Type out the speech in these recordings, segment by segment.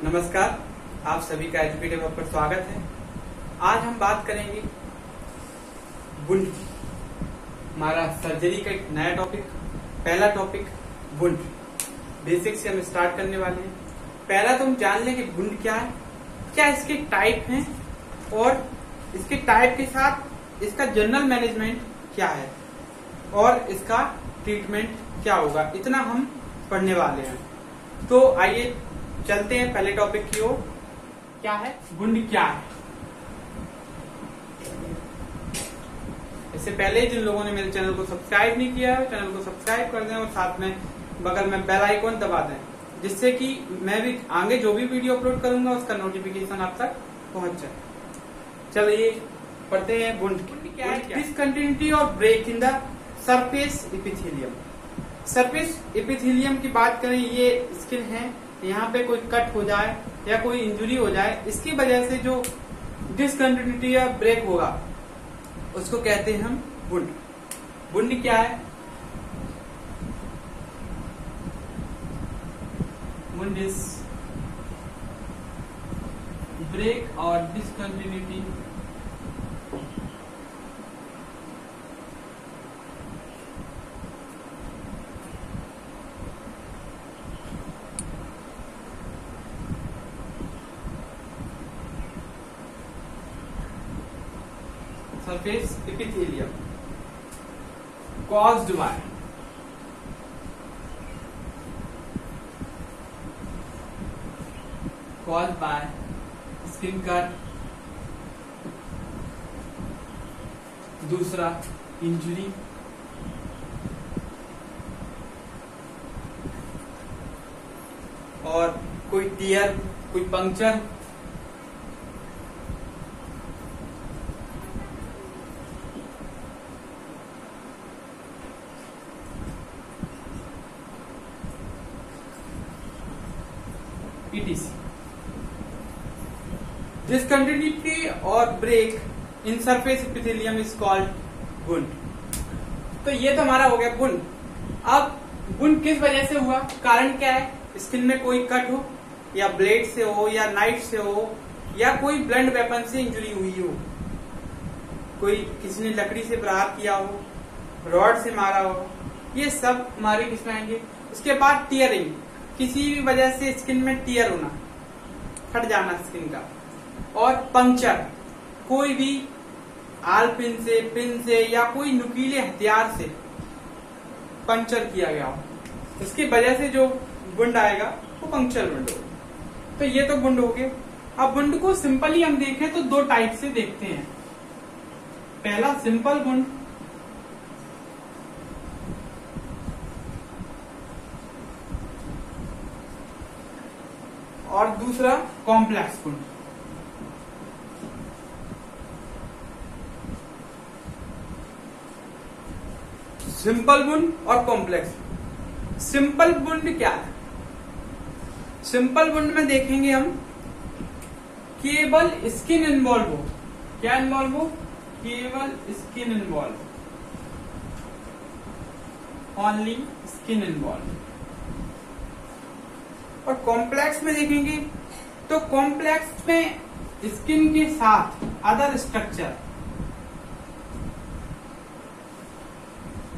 नमस्कार, आप सभी का एजुकेटिव हब पर स्वागत है। आज हम बात करेंगे वुंड की। हमारा सर्जरी का एक नया टॉपिक, पहला टॉपिक वुंड। बेसिक से हम स्टार्ट करने वाले हैं। पहला तो हम जान लें कि वुंड क्या है, क्या इसके टाइप हैं और इसके टाइप के साथ इसका जनरल मैनेजमेंट क्या है और इसका ट्रीटमेंट क्या होगा, इतना हम पढ़ने वाले हैं। तो आइए चलते हैं पहले टॉपिक की ओर। क्या है वुंड, क्या है? इससे पहले जिन लोगों ने मेरे चैनल को सब्सक्राइब नहीं किया है, चैनल को सब्सक्राइब कर दें और साथ में बगल में बेल आइकॉन दबा दें, जिससे कि मैं भी आगे जो भी वीडियो अपलोड करूंगा उसका नोटिफिकेशन आप तक पहुंच जाए। चलिए पढ़ते हैं वुंड क्या है। डिसकंटिन्यूटी और break in the surface epithelium. Surface epithelium की बात करें, ये स्किन है, यहाँ पे कोई कट हो जाए या कोई इंजुरी हो जाए, इसकी वजह से जो डिसकंटिन्यूटी या ब्रेक होगा उसको कहते हैं हम वुंड। वुंड क्या है? वुंड इज ब्रेक और discontinuity surface epithelium caused by skin cut, दूसरा इंजुरी, और कोई टीयर, कोई पंक्चर, ETC। डिसकंटिन्यूटी और break in surface epithelium is called wound. तो ये तो हमारा हो गया वुंड। अब वुंड किस वजह से हुआ, कारण क्या है? स्किन में कोई कट हो या ब्लेड से हो या नाइफ से हो या कोई ब्लंट वेपन से इंजुरी हुई हो, कोई किसी ने लकड़ी से प्रहार किया हो, रॉड से मारा हो, ये सब हमारे किस में आएंगे। उसके बाद टीयरिंग, किसी भी वजह से स्किन में टीयर होना, फट जाना स्किन का, और पंक्चर, कोई भी आल पिन से या कोई नुकीले हथियार से पंक्चर किया गया हो, इसकी वजह से जो वुंड आएगा वो पंक्चर वुंड होगा। तो ये तो वुंड हो गए। अब वुंड को सिंपली हम देखें तो दो टाइप से देखते हैं। पहला सिंपल वुंड और दूसरा कॉम्प्लेक्स वुंड। सिंपल वुंड और कॉम्प्लेक्स। सिंपल वुंड क्या है? सिंपल वुंड में देखेंगे हम केवल स्किन इन्वॉल्व हो। क्या इन्वॉल्व हो? केवल skin involve, only skin involve. और कॉम्प्लेक्स में देखेंगे तो कॉम्प्लेक्स में स्किन के साथ other structure,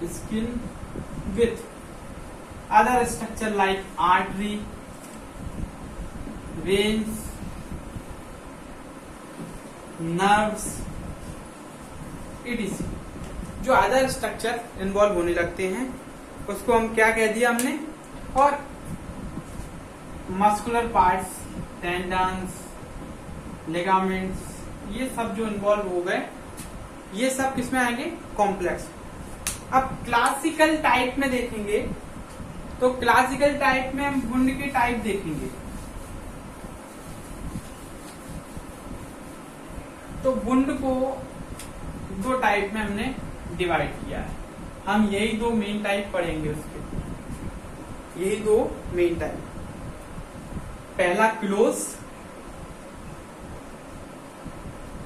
skin with other structure like artery, veins, nerves, ETC, जो अदर स्ट्रक्चर इन्वॉल्व होने लगते हैं उसको हम क्या कह दिया हमने। और मस्कुलर पार्ट्स, टेंडन्स, लिगामेंट्स, ये सब जो इन्वॉल्व हो गए, ये सब किसमें आएंगे? कॉम्प्लेक्स। अब क्लासिकल टाइप में देखेंगे तो क्लासिकल टाइप में हम वुंड के टाइप देखेंगे। तो वुंड को दो टाइप में हमने डिवाइड किया है। हम यही दो मेन टाइप पढ़ेंगे उसके, यही दो मेन टाइप। पहला क्लोज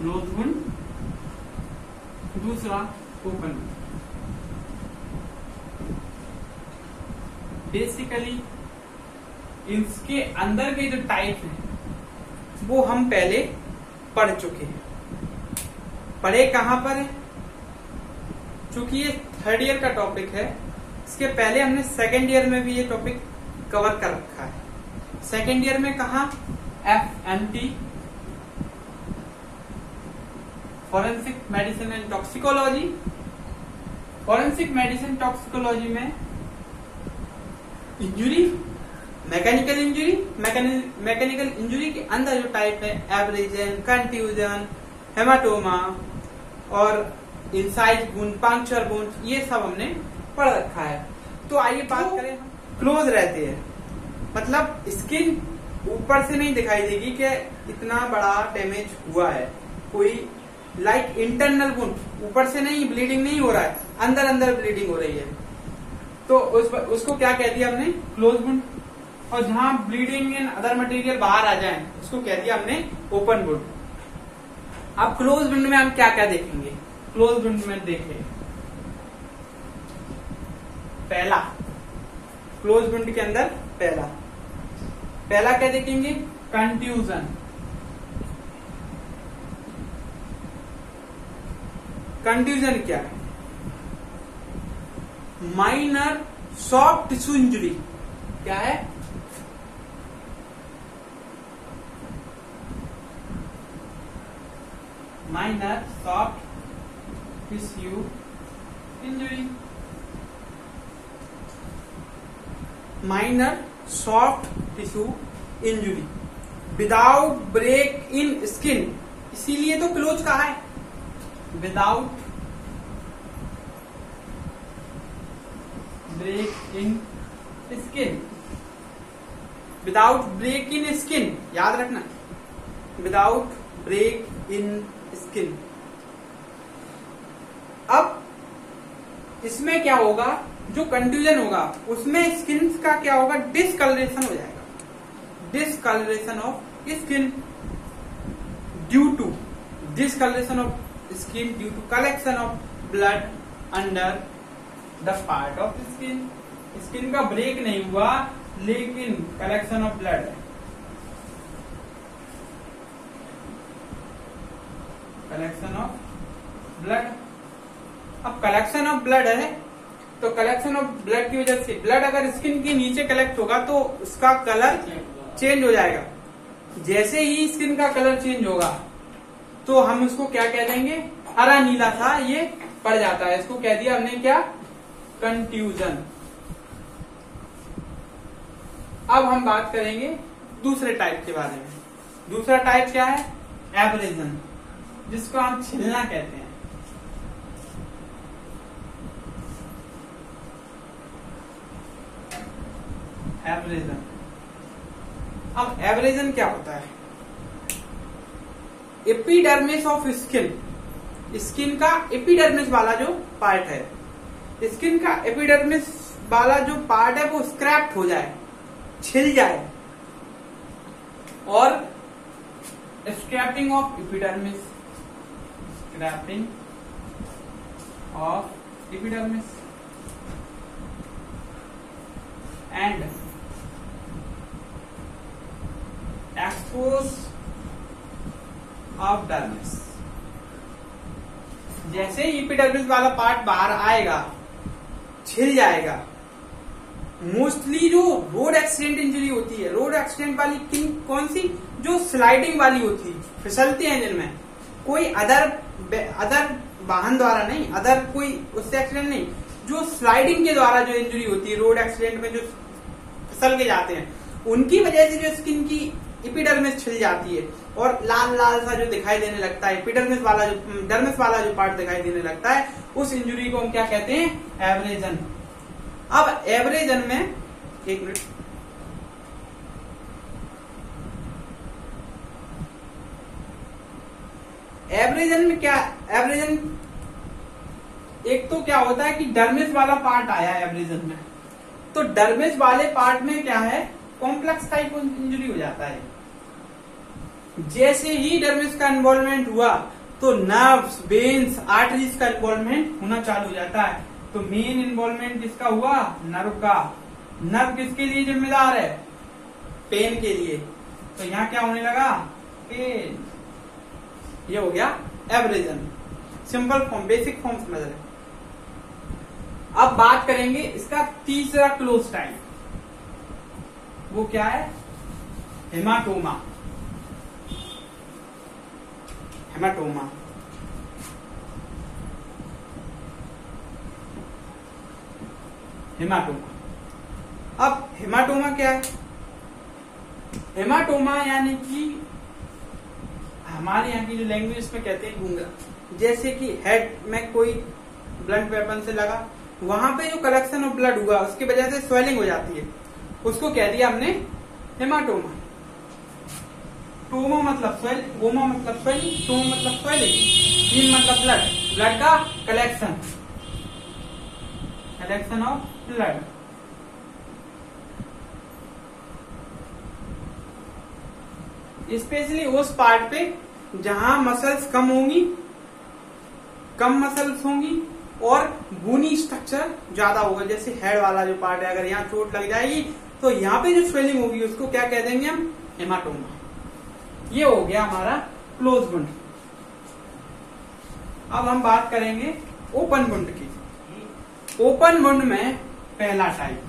वुंड, दूसरा ओपन। बेसिकली इसके अंदर के जो टाइप है वो हम पहले पढ़ चुके हैं। पढ़े कहां पर है? चूंकि ये थर्ड ईयर का टॉपिक है, इसके पहले हमने सेकेंड ईयर में भी ये टॉपिक कवर कर रखा है। सेकेंड ईयर में कहा FMT, forensic medicine and toxicology. Forensic medicine toxicology में injury, mechanical injury, mechanical injury के अंदर जो टाइप है एब्रेजन, कंट्यूजन, हेमाटोमा और इंसाइज वुंड, पंक्चर वुंड, ये सब हमने पढ़ रखा है। तो आइए बात करें, क्लोज रहते हैं, मतलब स्किन ऊपर से नहीं दिखाई देगी कि इतना बड़ा डैमेज हुआ है, कोई लाइक इंटरनल वुंड, ऊपर से नहीं, ब्लीडिंग नहीं हो रहा है, अंदर अंदर ब्लीडिंग हो रही है, तो उसको क्या कह दिया हमने? Close wound. और जहां ब्लीडिंग एंड अदर मटेरियल बाहर आ जाए उसको कह दिया हमने ओपन वुंड। अब क्लोज वुंड में हम क्या क्या देखेंगे? क्लोज वुंड में देखें, पहला क्लोज वुंड के अंदर पहला क्या देखेंगे? कंट्यूजन। कंट्यूजन क्या है? Minor soft tissue injury. क्या है? Minor soft tissue injury. Minor soft tissue injury without break in skin, इसीलिए तो क्लोज कहा है। Without break in skin, without break in skin, याद रखना, विदाउट ब्रेक इन स्किन। अब इसमें क्या होगा? जो कंट्यूजन होगा उसमें स्किन का क्या होगा? डिसकलरेशन हो जाएगा, discoloration of skin due to discoloration of skin due to collection of blood under the part of skin. Skin का ब्रेक नहीं हुआ लेकिन collection of blood, collection of blood. अब कलेक्शन ऑफ ब्लड है तो कलेक्शन ऑफ ब्लड की वजह से ब्लड अगर स्किन के नीचे कलेक्ट होगा तो उसका कलर चेंज हो जाएगा। जैसे ही स्किन का कलर चेंज होगा तो हम उसको क्या कह देंगे? हरा नीला सा ये पड़ जाता है, इसको कह दिया हमने क्या? कंट्यूजन। अब हम बात करेंगे दूसरे टाइप के बारे में। दूसरा टाइप क्या है? एब्रेजन, जिसको हम छिलना कहते हैं। एब्रेजन। अब एब्रेजन क्या होता है? एपिडर्मिस ऑफ स्किन, स्किन का एपिडर्मिस वाला जो पार्ट है, स्किन का एपिडर्मिस वाला जो पार्ट है वो स्क्रैप्ड हो जाए, छिल जाए, और scraping of epidermis, scraping of epidermis and expose of dermis. जैसे ही एपिडर्मिस वाला पार्ट बाहर आएगा, छिल जाएगा। मोस्टली जो रोड एक्सीडेंट इंजरी होती है, रोड एक्सीडेंट वाली कौन सी? जो स्लाइडिंग वाली होती है, फिसलते हैं जिनमें, कोई अदर वाहन द्वारा नहीं, अदर कोई उससे एक्सीडेंट नहीं, जो स्लाइडिंग के द्वारा जो इंजरी होती है, रोड एक्सीडेंट में जो फिसल के जाते हैं, उनकी वजह से जो स्किन की एपिडर्मिस छिल जाती है और लाल लाल सा जो दिखाई देने लगता है, एपिडर्मिस वाला जो डर्मिस वाला जो पार्ट दिखाई देने लगता है, उस इंजरी को हम क्या कहते हैं? एब्रेजन। अब एब्रेजन में, एक मिनट, एब्रेजन में क्या? एब्रेजन एक तो क्या होता है कि डर्मिस वाला पार्ट आया है एब्रेजन में, तो डर्मिस वाले पार्ट में क्या है? कॉम्प्लेक्स टाइप इंजरी हो जाता है। जैसे ही डर्मिस का इन्वॉल्वमेंट हुआ तो नर्व्स, वेन्स, आर्टरीज का इन्वॉल्वमेंट होना चालू हो जाता है। तो मेन इन्वॉल्वमेंट किसका हुआ? नर्व का। नर्व किसके लिए जिम्मेदार है? पेन के लिए। तो यहाँ क्या होने लगा? ये हो गया abrasion, simple form, basic form समझ रहे। अब बात करेंगे इसका तीसरा क्लोज टाइप, वो क्या है? हेमाटोमा। Haematoma haematoma. अब हेमाटोमा क्या है? हेमाटोमा यानी कि हमारे यहाँ की जो लैंग्वेज में कहते हैं घूंघरा, जैसे कि हेड में कोई ब्लंट वेपन से लगा, वहां पे जो कलेक्शन ऑफ ब्लड हुआ उसकी वजह से स्वेलिंग हो जाती है, उसको कह दिया हमने हेमाटोमा। टोमा मतलब स्वेल, ओमा मतलब स्वेलिंग, टोम मतलब स्वेलिंग, हीम मतलब ब्लड, ब्लड का collection, collection of blood. Specially उस पार्ट पे जहां मसल्स कम होंगी, कम मसल्स होंगी और बोनी स्ट्रक्चर ज्यादा होगा, जैसे हेड वाला जो पार्ट है, अगर यहाँ चोट लग जाएगी तो यहाँ पे जो स्वेलिंग होगी उसको क्या कह देंगे हम? हेमाटोमा। ये हो गया हमारा क्लोज वुंड। अब हम बात करेंगे ओपन वुंड की। ओपन वुंड में पहला type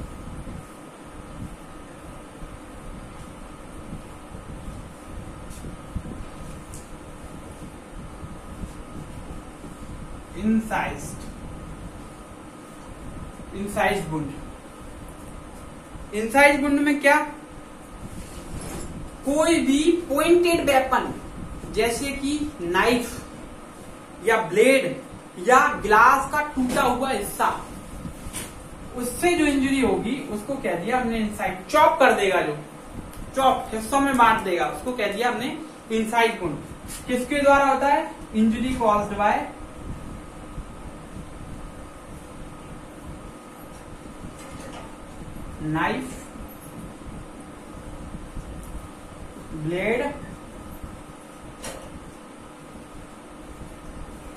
incised wound. Incised wound में क्या? कोई भी पॉइंटेड वेपन जैसे कि नाइफ या ब्लेड या ग्लास का टूटा हुआ हिस्सा, उससे जो इंजरी होगी उसको कह दिया हमने इंसाइड। चॉप कर देगा, जो चॉप हिस्सों में बांट देगा, उसको कह दिया हमने इंसाइड वुंड। किसके द्वारा होता है? Injury caused by knife, blade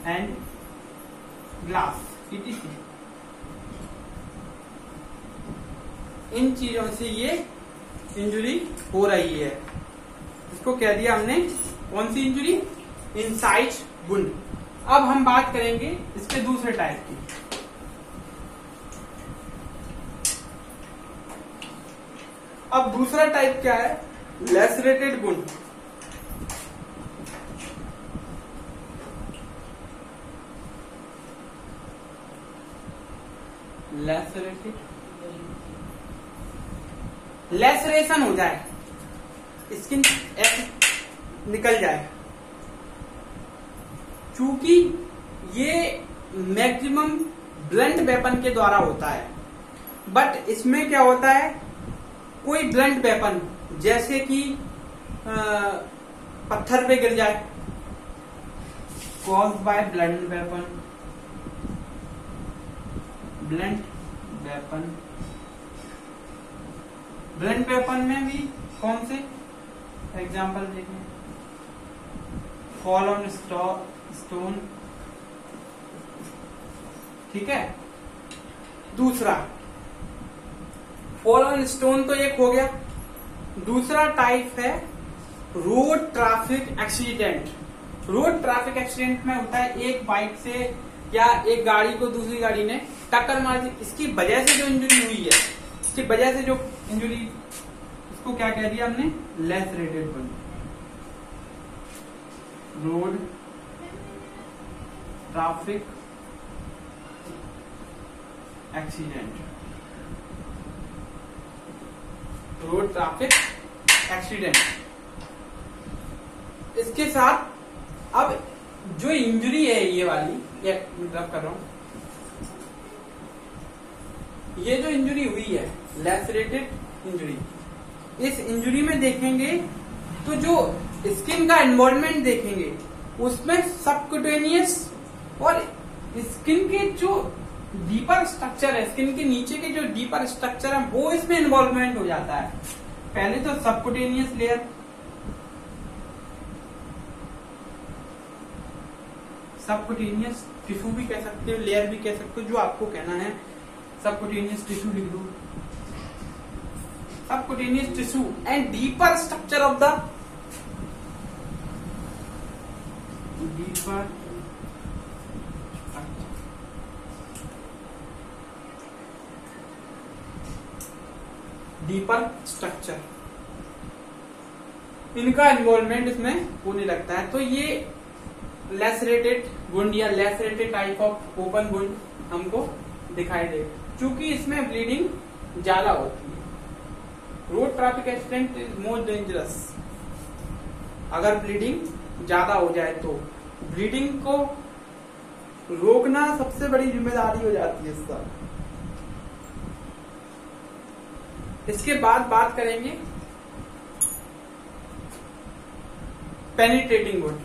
and glass, etc। इन चीजों से ये इंजुरी हो रही है, इसको कह दिया हमने कौन सी इंजुरी? Inside wound. अब हम बात करेंगे इसके दूसरे टाइप की। अब दूसरा टाइप क्या है? Lacerated wound. लैसरेशन हो जाए, स्किन निकल जाए। चूंकि ये मैक्सिमम ब्लंट वेपन के द्वारा होता है, बट इसमें क्या होता है? कोई ब्लंट वेपन जैसे कि पत्थर पे गिर जाए, caused by blunt weapon. Blunt weapon, blunt weapon में भी कौन से एग्जाम्पल देखें? फॉल ऑन स्टोन, ठीक है। दूसरा फॉल ऑन स्टोन तो एक हो गया। दूसरा टाइप है road traffic accident. Road traffic accident में होता है एक बाइक से या एक गाड़ी को दूसरी गाड़ी ने टक्कर मार दी, इसकी वजह से जो इंजरी हुई है, इसकी वजह से जो इंजरी, इसको क्या कह दिया हमने? Lacerated wound. Road traffic accident, road traffic accident. इसके साथ अब जो इंजरी है ये वाली, ये मतलब कर रहा हूं, ये जो इंजरी हुई है लैसरेटेड इंजरी, इस इंजरी में देखेंगे तो जो स्किन का इन्वॉल्वमेंट देखेंगे उसमें सबक्यूटेनियस और स्किन के जो डीपर स्ट्रक्चर है, स्किन के नीचे के जो डीपर स्ट्रक्चर है वो इसमें इन्वॉल्वमेंट हो जाता है। पहले तो सबक्यूटेनियस लेयर, सबक्यूटेनियस टिश्यू भी कह सकते हो, लेयर भी कह सकते हो, जो आपको कहना है। सबक्यूटेनियस टिश्यू लिख दो। Subcutaneous tissue and deeper structure of the deeper structure, इनका इन्वॉल्वमेंट इसमें होने लगता है। तो ये लैसरेटेड वुंड या lacerated type of open wound हमको दिखाई दे, क्योंकि इसमें ब्लीडिंग ज्यादा होती है। Road traffic accident is more dangerous. अगर ब्लीडिंग ज्यादा हो जाए तो ब्लीडिंग को रोकना सबसे बड़ी जिम्मेदारी हो जाती है इसका। इसके बाद बात करेंगे penetrating wound.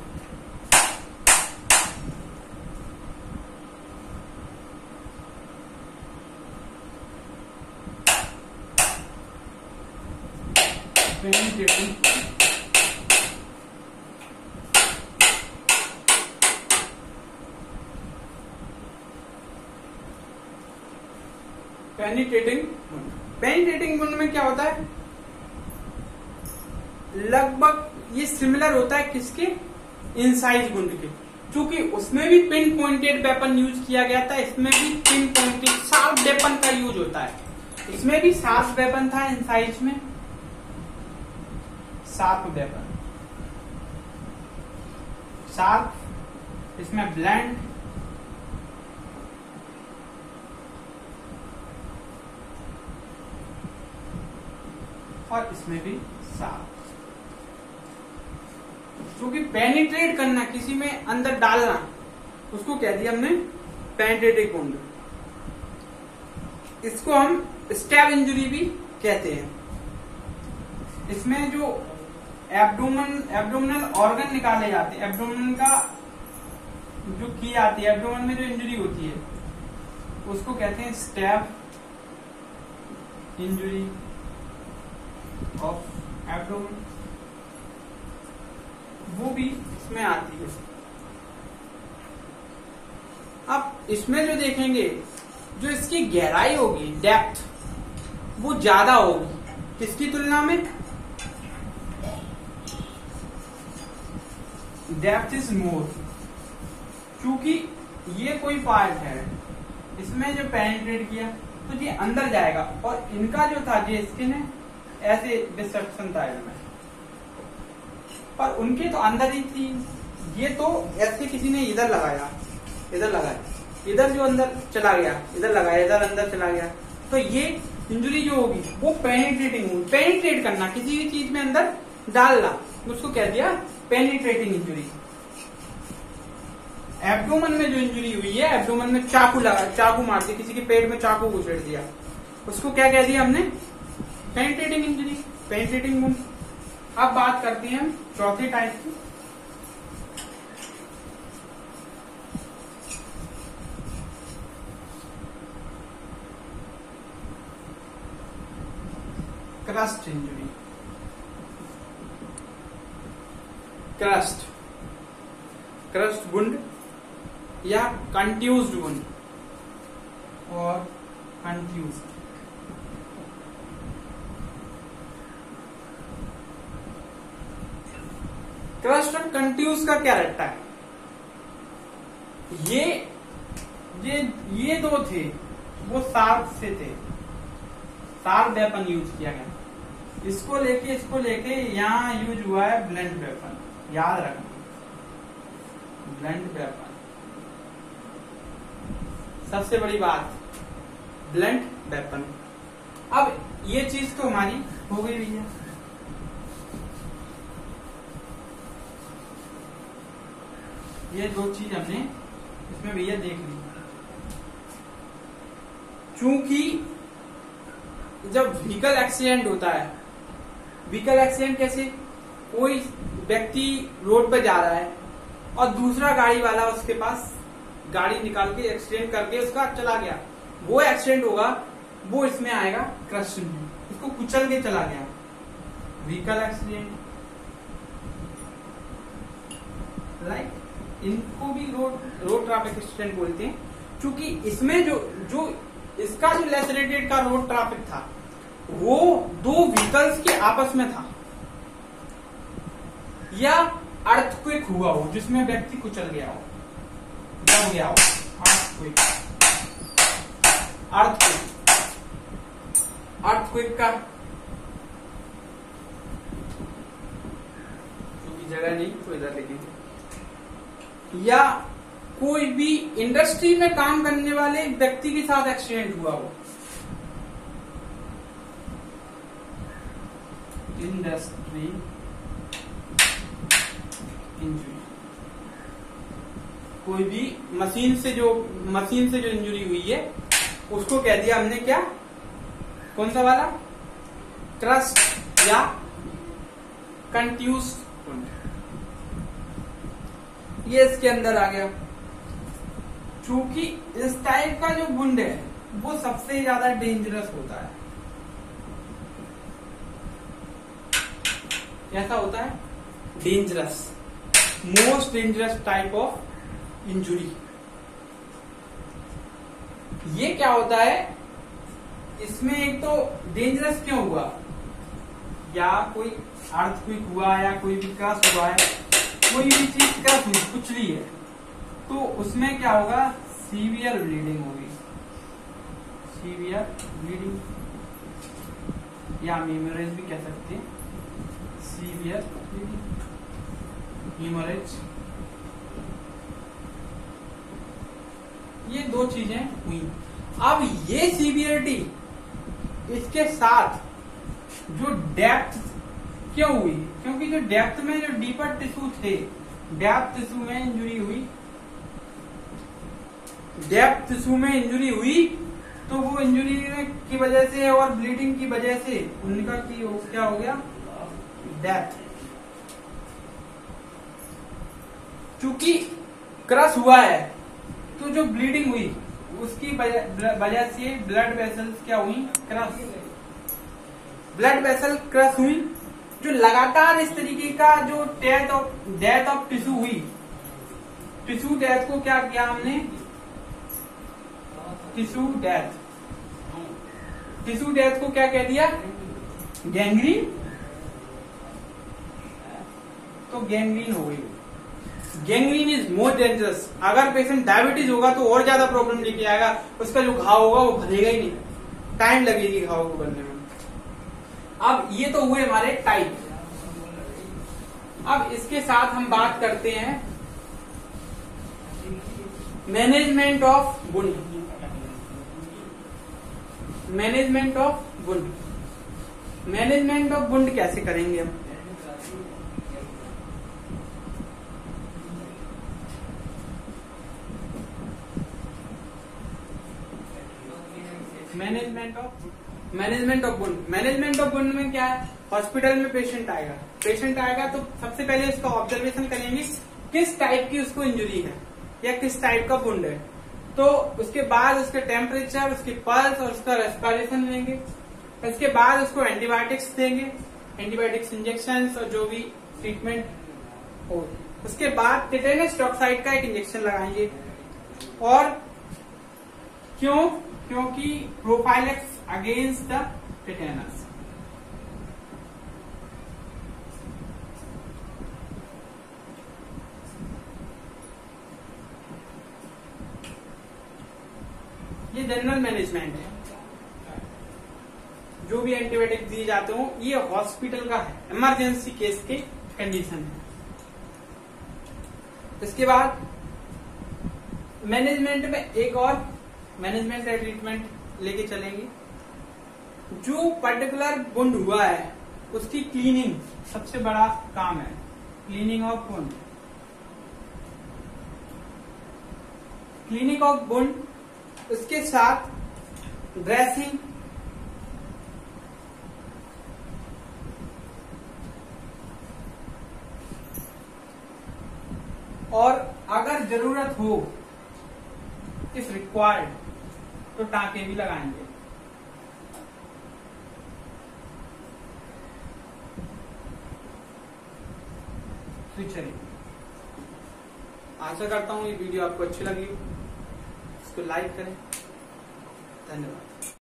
Penetrating penetrating wound में क्या होता है, लगभग ये सिमिलर होता है किसके, इनसाइज वुंड के, क्योंकि उसमें भी पिन पॉइंटेड वेपन यूज किया गया था, इसमें भी पिन पॉइंटेड शार्प वेपन का यूज होता है। इसमें भी शार्प वेपन था इनसाइज में, शार्प वेपन, शार्प, इसमें ब्लैंड, और इसमें भी शार्प। क्योंकि पेनिट्रेट करना, किसी में अंदर डालना, उसको कह दिया हमने पेनिट्रेटिंग वुंड। इसको हम स्टैब इंजरी भी कहते हैं। इसमें जो एब्डोमिनल ऑर्गन निकाले जाते हैं, एब्डोमिन का जो की जाती है, एब्डोमिन में जो इंजरी होती है उसको कहते हैं स्टैब इंजरी ऑफ एब्डोमिन, वो भी इसमें आती है। अब इसमें जो देखेंगे, जो इसकी गहराई होगी, डेप्थ, वो ज्यादा होगी किसकी तुलना में, डेप्थ इज मोर, क्योंकि ये कोई पार्ट है, इसमें जो पेनिट्रेट किया तो ये अंदर जाएगा, और इनका जो था ये स्किन है, ऐसे डिस्ट्रक्शन था इनमें, पर उनके तो अंदर ही थी। ये तो ऐसे किसी ने इधर लगाया, इधर लगाया, इधर जो अंदर चला गया, इधर लगाया, इधर अंदर चला गया, तो ये इंजरी जो होगी वो पेनिट्रेटिंग होगी। पेनिट्रेट करना, किसी भी चीज में अंदर डालना, उसको कह दिया पेनिट्रेटिंग इंजरी। एब्डोमेन में जो इंजरी हुई है, एब्डोमेन में चाकू लगा, चाकू मार दिया, किसी के पेट में चाकू घुसेड़ दिया, उसको क्या कह दिया हमने, पेनिट्रेटिंग इंजरी, पेनिट्रेटिंग वुंड। अब बात करते हैं हम चौथे टाइप की, क्रस्ट इंजरी। क्रस्ट वुंड या कंट्यूज्ड वुंड और कंट्यूज्ड। क्रस्ट और कंट्यूज का क्या रहता है, ये दो थे, वो शार्प से थे, शार्प वेपन यूज किया गया। इसको लेके यहाँ यूज हुआ है ब्लंट वेपन, याद रखना, ब्लंट वेपन। सबसे बड़ी बात, ब्लंट वेपन। अब ये चीज तो हमारी हो गई भैया, ये दो चीज हमने इसमें भैया देख ली। चूंकि जब व्हीकल एक्सीडेंट होता है, व्हीकल एक्सीडेंट कैसे, कोई व्यक्ति रोड पर जा रहा है और दूसरा गाड़ी वाला उसके पास गाड़ी निकाल के एक्सीडेंट करके उसका चला गया, वो एक्सीडेंट होगा, वो इसमें आएगा क्रस्ट इंजरी, उसको कुचल के चला गया, व्हीकल एक्सीडेंट। लाइक इनको भी रोड ट्रैफिक एक्सीडेंट बोलते हैं, क्योंकि इसमें जो इसका जो लैसरेटेड का रोड ट्रैफिक था वो दो व्हीकल्स के आपस में था, या अर्थक्वेक हुआ हो, जिसमें व्यक्ति कुचल गया हो, दब गया हो, अर्थक्वेक, अर्थक्वेक, अर्थक्वेक का क्योंकि जगह नहीं तो इधर लिखेंगे। या कोई भी इंडस्ट्री में काम करने वाले व्यक्ति के साथ एक्सीडेंट हुआ हो, इंडस्ट्री इंजरी, कोई भी मशीन से जो इंजरी हुई है उसको कह दिया हमने क्या, कौन सा वाला, क्रस्ट या कंट्यूज वुंड, ये इसके अंदर आ गया। चूंकि इस टाइप का जो वुंड है वो सबसे ज्यादा डेंजरस होता है, कैसा होता है, dangerous, most dangerous type of injury. ये क्या होता है, इसमें एक तो डेंजरस क्यों हुआ, या कोई अर्थक्वेक हुआ या कोई भी क्रश हुआ है, कोई भी चीज क्रश हुई, कुचली है, तो उसमें क्या होगा, सीवियर ब्लीडिंग होगी, सीवियर ब्लीडिंग या हेमोरेज भी कह सकते हैं, सीवियर हेमोरेज। ये दो चीजें हुई। अब ये सीवियरिटी इसके साथ जो डेप्थ क्यों हुई, क्योंकि जो डेप्थ में जो डीपर टिश्यू थे, डेप्थ टिश्यू में इंजुरी हुई, डेप्थ टिश्यू में इंजुरी हुई, तो वो इंजुरी की वजह से और ब्लीडिंग की वजह से उनका क्या हो गया, डेथ। चूंकि क्रश हुआ है तो जो ब्लीडिंग हुई उसकी वजह से ब्लड वेसल्स क्या हुई, क्रश, ब्लड वेसल क्रश हुई, जो लगातार इस तरीके का जो डेथ ऑफ टिश्यू हुई, टिश्यू डेथ को क्या किया हमने, टिश्यू डेथ, टिश्यू डेथ को क्या कह दिया, गैंग्रीन, तो गैंग्रीन हो गई। Gangrene is more dangerous. अगर पेशेंट डायबिटीज होगा तो और ज्यादा प्रॉब्लम लेके आएगा, उसका जो घाव होगा वो भरेगा ही नहीं, टाइम लगेगी घाव को भरने में। अब ये तो हुए हमारे टाइप। अब इसके साथ हम बात करते हैं management of wound, management of wound, management of wound कैसे करेंगे हम, management of wound, management of wound में क्या है, हॉस्पिटल में पेशेंट आएगा तो सबसे पहले उसका ऑब्जर्वेशन करेंगे किस टाइप की उसको इंजरी है या किस टाइप का वुंड है, तो उसके बाद उसके टेम्परेचर, उसकी पल्स और उसका रेस्पिरेशन लेंगे। इसके बाद उसको एंटीबायोटिक्स देंगे, एंटीबायोटिक्स इंजेक्शन और जो भी ट्रीटमेंट हो। उसके बाद टेटेनस टॉक्साइड का एक इंजेक्शन लगाएंगे। और क्यों, क्योंकि प्रोफाइलेक्स अगेंस्ट द टेटेनस। ये जनरल मैनेजमेंट है, जो भी एंटीबायोटिक दिए जाते हो ये हॉस्पिटल का है, इमरजेंसी केस के कंडीशन है। इसके बाद मैनेजमेंट में एक और मैनेजमेंट या ट्रीटमेंट लेके चलेंगे। जो पर्टिकुलर वुंड हुआ है उसकी क्लीनिंग सबसे बड़ा काम है, cleaning of wound, cleaning of wound. उसके साथ ड्रेसिंग, और अगर जरूरत हो इफ रिक्वायर्ड तो टांके भी लगाएंगे। आशा करता हूं ये वीडियो आपको अच्छी लगी, इसको लाइक करें। धन्यवाद।